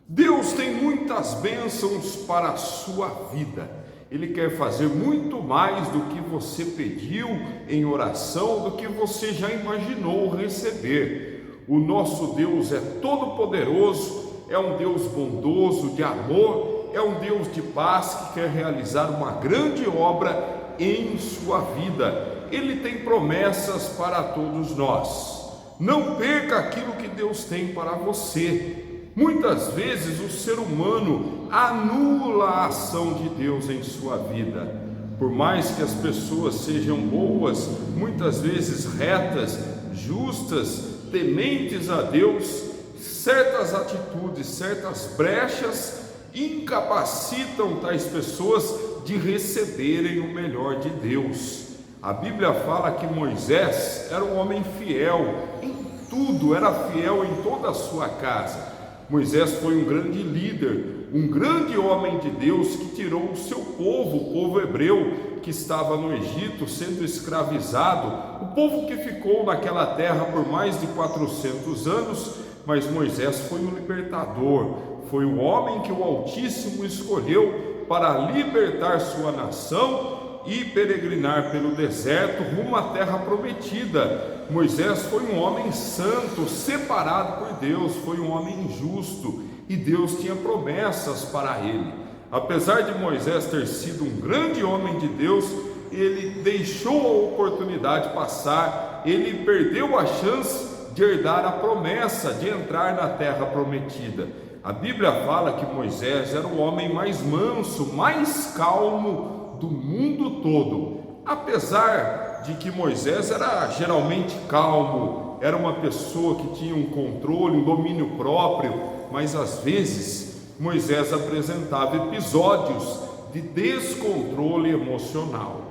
Deus tem muitas bênçãos para a sua vida. Ele quer fazer muito mais do que você pediu em oração, do que você já imaginou receber. O nosso Deus é todo-poderoso, é um Deus bondoso, de amor, é um Deus de paz que quer realizar uma grande obra em sua vida. Ele tem promessas para todos nós. Não perca aquilo que Deus tem para você. Muitas vezes o ser humano anula a ação de Deus em sua vida. Por mais que as pessoas sejam boas, muitas vezes retas, justas, tementes a Deus, certas atitudes, certas brechas incapacitam tais pessoas de receberem o melhor de Deus. A Bíblia fala que Moisés era um homem fiel em tudo, era fiel em toda a sua casa. Moisés foi um grande líder, um grande homem de Deus que tirou o seu povo, o povo hebreu que estava no Egito sendo escravizado, o povo que ficou naquela terra por mais de 400 anos, mas Moisés foi um libertador, foi o homem que o Altíssimo escolheu para libertar sua nação e peregrinar pelo deserto rumo à terra prometida. Moisés foi um homem santo, separado por Deus, foi um homem justo e Deus tinha promessas para ele. Apesar de Moisés ter sido um grande homem de Deus, ele deixou a oportunidade passar, ele perdeu a chance de herdar a promessa de entrar na terra prometida. A Bíblia fala que Moisés era o homem mais manso, mais calmo do mundo todo. Apesar de que Moisés era geralmente calmo, era uma pessoa que tinha um controle, um domínio próprio, mas às vezes Moisés apresentava episódios de descontrole emocional.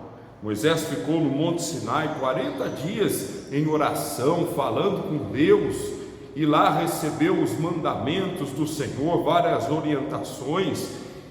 Moisés ficou no Monte Sinai 40 dias em oração, falando com Deus, e lá recebeu os mandamentos do Senhor, várias orientações,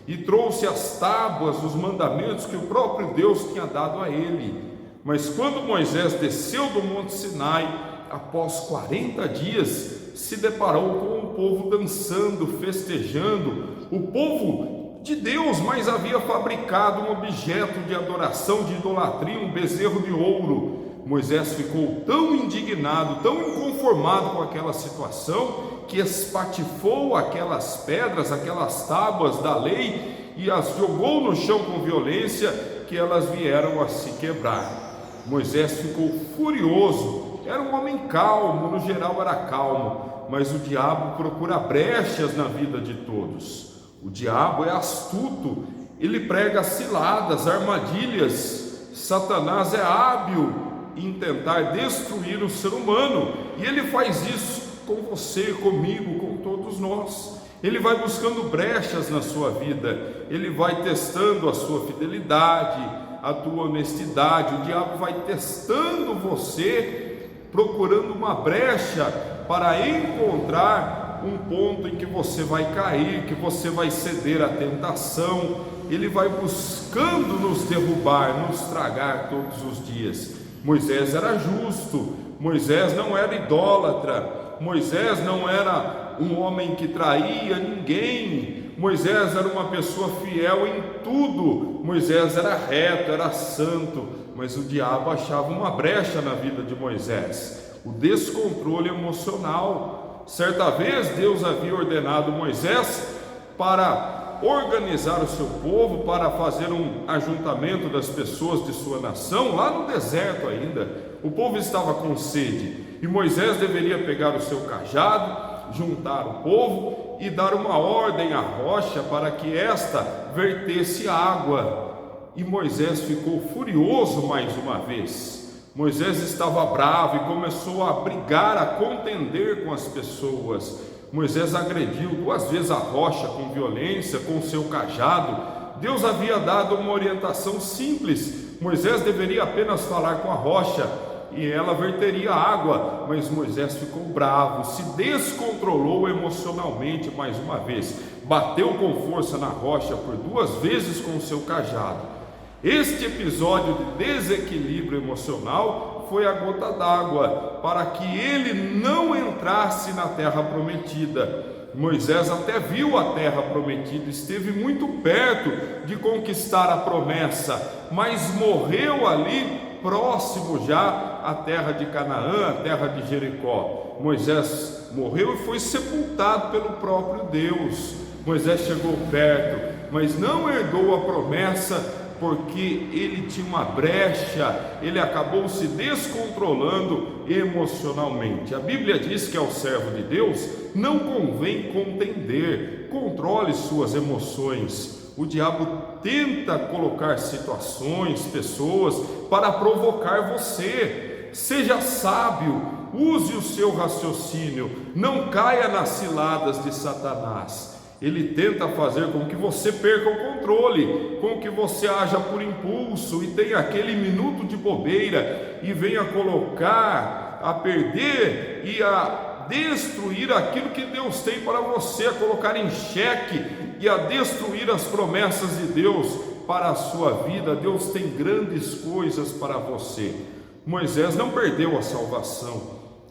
e trouxe as tábuas, os mandamentos que o próprio Deus tinha dado a ele. Mas quando Moisés desceu do Monte Sinai, após 40 dias, se deparou com o povo dançando, festejando, o povo de Deus, mas havia fabricado um objeto de adoração, de idolatria, um bezerro de ouro. Moisés ficou tão indignado, tão inconformado com aquela situação, que espatifou aquelas pedras, aquelas tábuas da lei e as jogou no chão com violência, que elas vieram a se quebrar. Moisés ficou furioso, era um homem calmo, no geral era calmo, mas o diabo procura brechas na vida de todos. O diabo é astuto, ele prega ciladas, armadilhas. Satanás é hábil em tentar destruir o ser humano, e ele faz isso com você, comigo, com todos nós. Ele vai buscando brechas na sua vida, ele vai testando a sua fidelidade, a tua honestidade. O diabo vai testando você, procurando uma brecha para encontrar um ponto em que você vai cair, que você vai ceder à tentação. Ele vai buscando nos derrubar, nos tragar todos os dias. Moisés era justo, Moisés não era idólatra, Moisés não era um homem que traía ninguém, Moisés era uma pessoa fiel em tudo, Moisés era reto, era santo, mas o diabo achava uma brecha na vida de Moisés, o descontrole emocional. Certa vez Deus havia ordenado Moisés para organizar o seu povo, para fazer um ajuntamento das pessoas de sua nação, lá no deserto ainda. O povo estava com sede, e Moisés deveria pegar o seu cajado, juntar o povo e dar uma ordem à rocha para que esta vertesse água. E Moisés ficou furioso mais uma vez. Moisés estava bravo e começou a brigar, a contender com as pessoas. Moisés agrediu 2 vezes a rocha com violência, com o seu cajado. Deus havia dado uma orientação simples. Moisés deveria apenas falar com a rocha e ela verteria água, mas Moisés ficou bravo, se descontrolou emocionalmente mais uma vez, bateu com força na rocha por 2 vezes com o seu cajado. Este episódio de desequilíbrio emocional foi a gota d'água para que ele não entrasse na terra prometida. Moisés até viu a terra prometida, esteve muito perto de conquistar a promessa, mas morreu ali próximo já à terra de Canaã, a terra de Jericó. Moisés morreu e foi sepultado pelo próprio Deus. Moisés chegou perto, mas não herdou a promessa, porque ele tinha uma brecha, ele acabou se descontrolando emocionalmente. A Bíblia diz que ao servo de Deus não convém contender, controle suas emoções. O diabo tenta colocar situações, pessoas para provocar você. Seja sábio, use o seu raciocínio, não caia nas ciladas de Satanás. Ele tenta fazer com que você perca o controle, com que você haja por impulso e tenha aquele minuto de bobeira e venha colocar a perder e a destruir aquilo que Deus tem para você, a colocar em xeque e a destruir as promessas de Deus para a sua vida. Deus tem grandes coisas para você. Moisés não perdeu a salvação.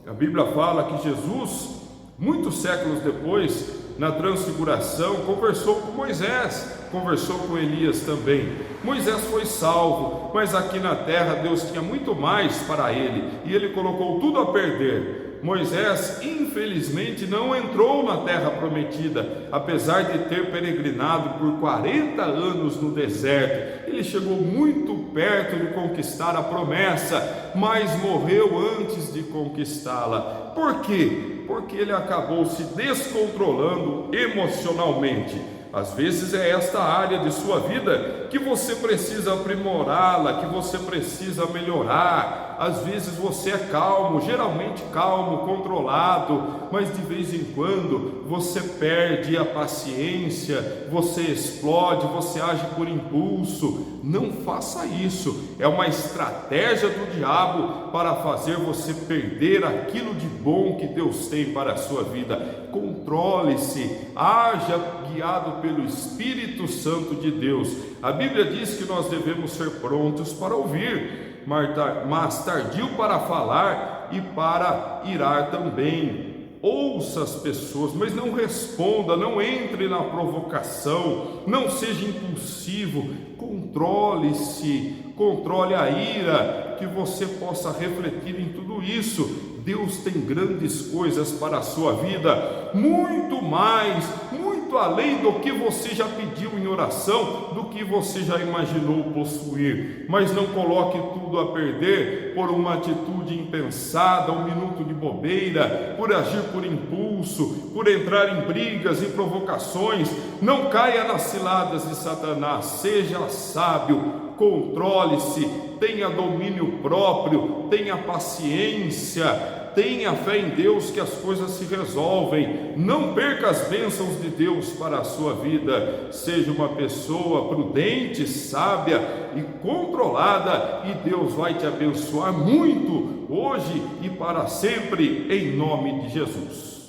A Bíblia fala que Jesus, muitos séculos depois, na transfiguração, conversou com Moisés, conversou com Elias também. Moisés foi salvo, mas aqui na terra Deus tinha muito mais para ele, e ele colocou tudo a perder. Moisés, infelizmente, não entrou na terra prometida, apesar de ter peregrinado por 40 anos no deserto. Ele chegou muito perto de conquistar a promessa, mas morreu antes de conquistá-la. Por quê? Porque ele acabou se descontrolando emocionalmente. Às vezes é esta área de sua vida que você precisa aprimorá-la, que você precisa melhorar. Às vezes você é calmo, geralmente calmo, controlado, mas de vez em quando você perde a paciência, você explode, você age por impulso. Não faça isso. É uma estratégia do diabo para fazer você perder aquilo de bom que Deus tem para a sua vida. Controle-se, haja guiado pelo Espírito Santo de Deus. A Bíblia diz que nós devemos ser prontos para ouvir, mas tardio para falar e para irar também. Ouça as pessoas, mas não responda, não entre na provocação, não seja impulsivo, controle-se, controle a ira, que você possa refletir em tudo isso. Deus tem grandes coisas para a sua vida, muito mais, muito além do que você já pediu em oração, do que você já imaginou possuir. Mas não coloque tudo a perder por uma atitude impensada, um minuto de bobeira, por agir por impulso, por entrar em brigas e provocações. Não caia nas ciladas de Satanás. Seja sábio, controle-se, tenha domínio próprio, tenha paciência, tenha fé em Deus que as coisas se resolvem. Não perca as bênçãos de Deus para a sua vida. Seja uma pessoa prudente, sábia e controlada, e Deus vai te abençoar muito hoje e para sempre, em nome de Jesus.